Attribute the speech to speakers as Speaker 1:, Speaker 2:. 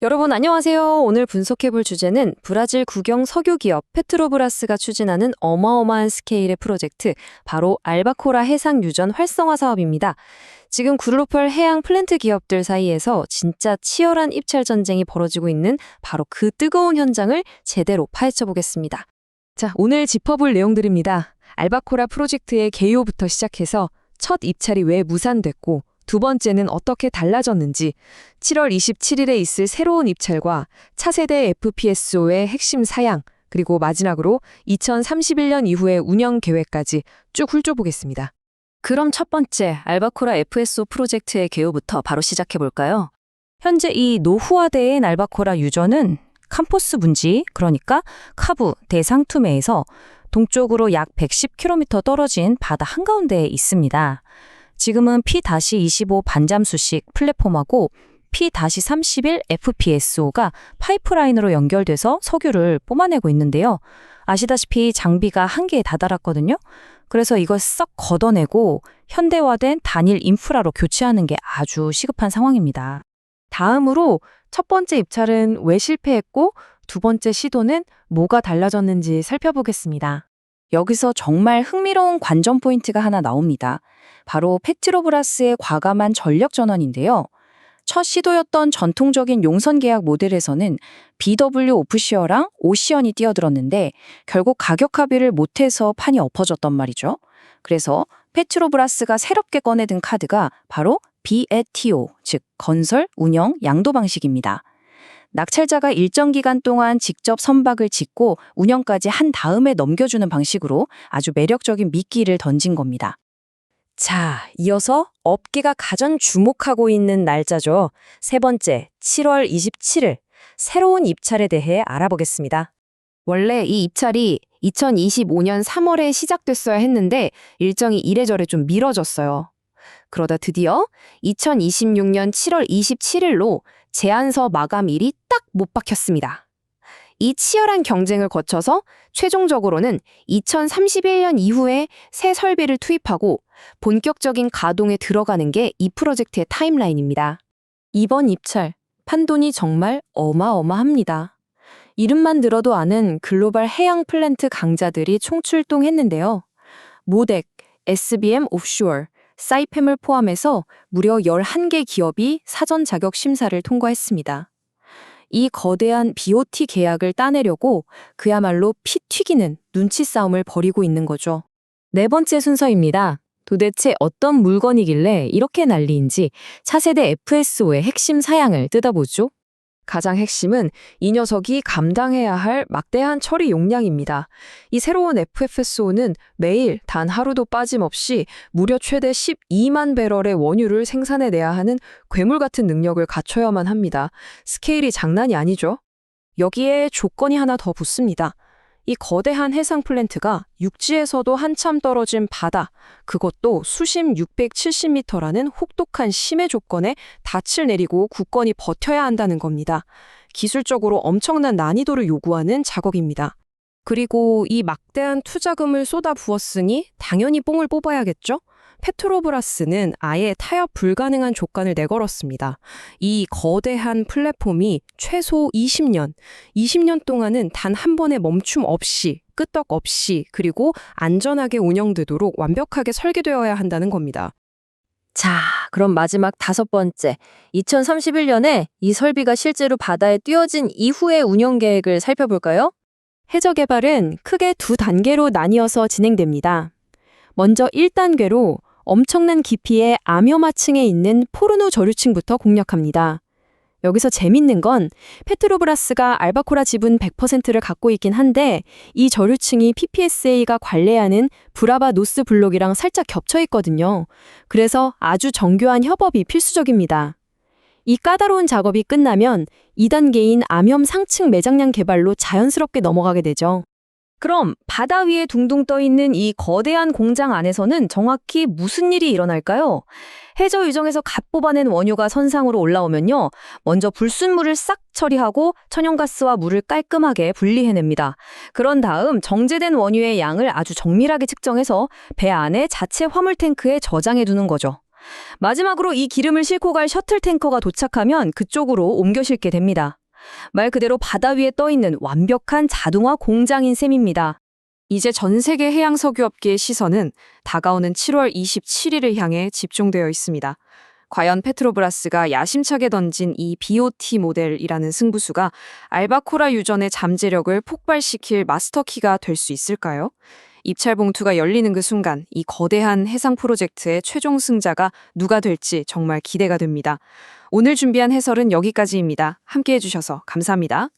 Speaker 1: 여러분 안녕하세요. 오늘 분석해볼 주제는 브라질 국영 석유기업 페트로브라스가 추진하는 어마어마한 스케일의 프로젝트, 바로 알바코라 해상 유전 활성화 사업입니다. 지금 글로벌 해양 플랜트 기업들 사이에서 진짜 치열한 입찰 전쟁이 벌어지고 있는 바로 그 뜨거운 현장을 제대로 파헤쳐 보겠습니다. 자, 오늘 짚어볼 내용들입니다. 알바코라 프로젝트의 개요부터 시작해서 첫 입찰이 왜 무산됐고, 두 번째는 어떻게 달라졌는지, 7월 27일에 있을 새로운 입찰과 차세대 FPSO의 핵심 사양, 그리고 마지막으로 2031년 이후의 운영 계획까지 쭉 훑어보겠습니다. 그럼 첫 번째, 알바코라 FSO 프로젝트의 개요부터 바로 시작해볼까요? 현재 이 노후화된 알바코라 유전은 캄포스 분지, 그러니까 카부 대상투메에서 동쪽으로 약 110km 떨어진 바다 한가운데에 있습니다. 지금은 P-25 반잠수식 플랫폼하고 P-31 FPSO가 파이프라인으로 연결돼서 석유를 뿜어내고 있는데요. 아시다시피 장비가 한계에 다다랐거든요. 그래서 이걸 썩 걷어내고 현대화된 단일 인프라로 교체하는 게 아주 시급한 상황입니다. 다음으로 첫 번째 입찰은 왜 실패했고 두 번째 시도는 뭐가 달라졌는지 살펴보겠습니다. 여기서 정말 흥미로운 관전 포인트가 하나 나옵니다. 바로 페트로브라스의 과감한 전력 전환인데요. 첫 시도였던 전통적인 용선 계약 모델에서는 BW 오프시어랑 오시언이 뛰어들었는데 결국 가격 합의를 못해서 판이 엎어졌단 말이죠. 그래서 페트로브라스가 새롭게 꺼내든 카드가 바로 BATO, 즉 건설, 운영, 양도 방식입니다. 낙찰자가 일정 기간 동안 직접 선박을 짓고 운영까지 한 다음에 넘겨주는 방식으로 아주 매력적인 미끼를 던진 겁니다. 자, 이어서 업계가 가장 주목하고 있는 날짜죠. 세 번째, 7월 27일, 새로운 입찰에 대해 알아보겠습니다. 원래 이 입찰이 2025년 3월에 시작됐어야 했는데 일정이 이래저래 좀 미뤄졌어요. 그러다 드디어 2026년 7월 27일로 제안서 마감일이 딱 못 박혔습니다. 이 치열한 경쟁을 거쳐서 최종적으로는 2031년 이후에 새 설비를 투입하고 본격적인 가동에 들어가는 게 이 프로젝트의 타임라인입니다. 이번 입찰, 판돈이 정말 어마어마합니다. 이름만 들어도 아는 글로벌 해양 플랜트 강자들이 총출동했는데요. 모덱, SBM 오프쇼어, 사이팸을 포함해서 무려 11개 기업이 사전 자격 심사를 통과했습니다. 이 거대한 BOT 계약을 따내려고 그야말로 피 튀기는 눈치 싸움을 벌이고 있는 거죠. 네 번째 순서입니다. 도대체 어떤 물건이길래 이렇게 난리인지 차세대 FSO의 핵심 사양을 뜯어보죠. 가장 핵심은 이 녀석이 감당해야 할 막대한 처리 용량입니다. 이 새로운 FPSO는 매일 단 하루도 빠짐없이 무려 최대 12만 배럴의 원유를 생산해내야 하는 괴물 같은 능력을 갖춰야만 합니다. 스케일이 장난이 아니죠? 여기에 조건이 하나 더 붙습니다. 이 거대한 해상 플랜트가 육지에서도 한참 떨어진 바다, 그것도 수심 670m라는 혹독한 심해 조건에 닻을 내리고 굳건히 버텨야 한다는 겁니다. 기술적으로 엄청난 난이도를 요구하는 작업입니다. 그리고 이 막대한 투자금을 쏟아 부었으니 당연히 뽕을 뽑아야겠죠? 페트로브라스는 아예 타협 불가능한 조건을 내걸었습니다. 이 거대한 플랫폼이 최소 20년 동안은 단 한 번의 멈춤 없이, 끄떡 없이, 그리고 안전하게 운영되도록 완벽하게 설계되어야 한다는 겁니다. 자, 그럼 마지막 다섯 번째, 2031년에 이 설비가 실제로 바다에 띄어진 이후의 운영 계획을 살펴볼까요? 해저 개발은 크게 두 단계로 나뉘어서 진행됩니다. 먼저 1단계로 엄청난 깊이의 암염하층에 있는 포르노 저류층부터 공략합니다. 여기서 재밌는 건 페트로브라스가 알바코라 지분 100%를 갖고 있긴 한데 이 저류층이 PPSA가 관리하는 브라바 노스 블록이랑 살짝 겹쳐 있거든요. 그래서 아주 정교한 협업이 필수적입니다. 이 까다로운 작업이 끝나면 2단계인 암염 상층 매장량 개발로 자연스럽게 넘어가게 되죠. 그럼 바다 위에 둥둥 떠 있는 이 거대한 공장 안에서는 정확히 무슨 일이 일어날까요? 해저 유정에서 갓 뽑아낸 원유가 선상으로 올라오면요. 먼저 불순물을 싹 처리하고 천연가스와 물을 깔끔하게 분리해냅니다. 그런 다음 정제된 원유의 양을 아주 정밀하게 측정해서 배 안에 자체 화물 탱크에 저장해 두는 거죠. 마지막으로 이 기름을 싣고 갈 셔틀 탱커가 도착하면 그쪽으로 옮겨 싣게 됩니다. 말 그대로 바다 위에 떠 있는 완벽한 자동화 공장인 셈입니다. 이제 전 세계 해양 석유업계의 시선은 다가오는 7월 27일을 향해 집중되어 있습니다. 과연 페트로브라스가 야심차게 던진 이 BOT 모델이라는 승부수가 알바코라 유전의 잠재력을 폭발시킬 마스터키가 될 수 있을까요? 입찰 봉투가 열리는 그 순간 이 거대한 해상 프로젝트의 최종 승자가 누가 될지 정말 기대가 됩니다. 오늘 준비한 해설은 여기까지입니다. 함께해 주셔서 감사합니다.